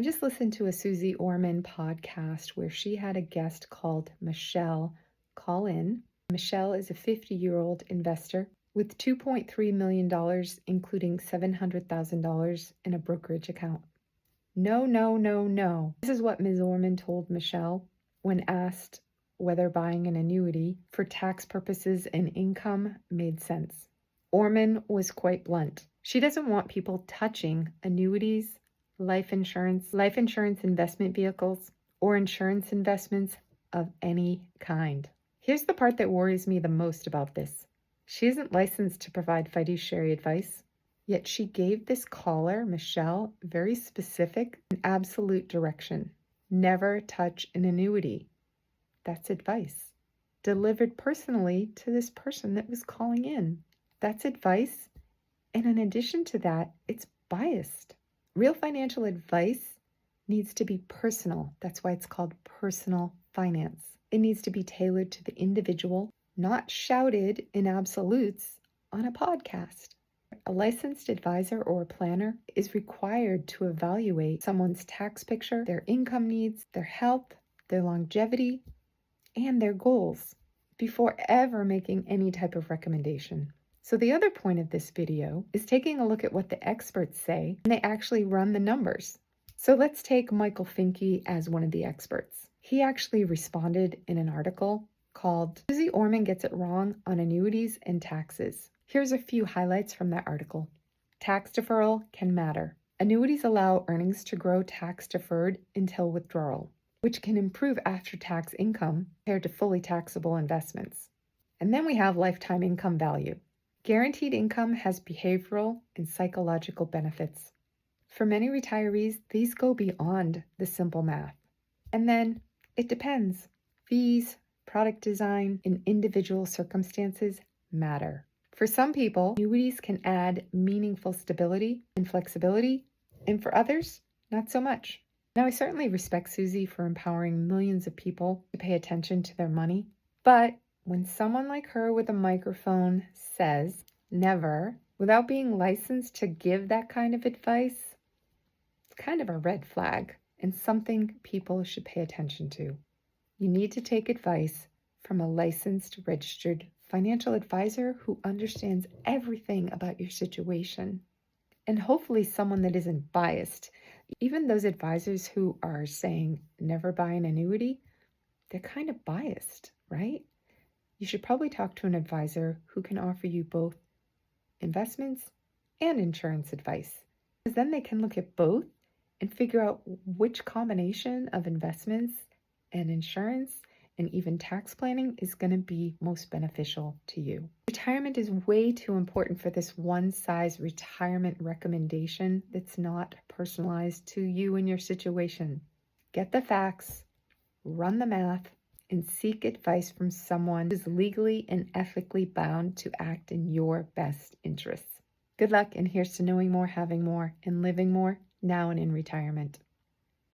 I just listened to a Suze Orman podcast where she had a guest called Michelle call in. Michelle is a 50-year-old investor with $2.3 million, including $700,000 in a brokerage account. No, no, no, no. This is what Ms. Orman told Michelle when asked whether buying an annuity for tax purposes and income made sense. Orman was quite blunt. She doesn't want people touching annuities, life insurance investment vehicles, or insurance investments of any kind. Here's the part that worries me the most about this. She isn't licensed to provide fiduciary advice, yet she gave this caller, Michelle, very specific and absolute direction. Never touch an annuity. That's advice, delivered personally to this person that was calling in. That's advice, and in addition to that, it's biased. Real financial advice needs to be personal. That's why it's called personal finance. It needs to be tailored to the individual, not shouted in absolutes on a podcast. A licensed advisor or planner is required to evaluate someone's tax picture, their income needs, their health, their longevity, and their goals before ever making any type of recommendation. So the other point of this video is taking a look at what the experts say and they actually run the numbers. So let's take Michael Finke as one of the experts. He actually responded in an article called Suze Orman Gets It Wrong on Annuities and Taxes. Here's a few highlights from that article. Tax deferral can matter. Annuities allow earnings to grow tax deferred until withdrawal, which can improve after-tax income compared to fully taxable investments. And then we have lifetime income value. Guaranteed income has behavioral and psychological benefits. For many retirees, these go beyond the simple math. And then it depends. Fees, product design, and individual circumstances matter. For some people, annuities can add meaningful stability and flexibility, and for others, not so much. Now, I certainly respect Suze for empowering millions of people to pay attention to their money, but when someone like her with a microphone says never, without being licensed to give that kind of advice, it's kind of a red flag and something people should pay attention to. You need to take advice from a licensed, registered financial advisor who understands everything about your situation, and hopefully someone that isn't biased. Even those advisors who are saying never buy an annuity, they're kind of biased, right? You should probably talk to an advisor who can offer you both investments and insurance advice, because then they can look at both and figure out which combination of investments and insurance and even tax planning is going to be most beneficial to you. Retirement is way too important for this one-size retirement recommendation that's not personalized to you and your situation. Get the facts, run the math, and seek advice from someone who's legally and ethically bound to act in your best interests. Good luck, and here's to knowing more, having more, and living more now and in retirement.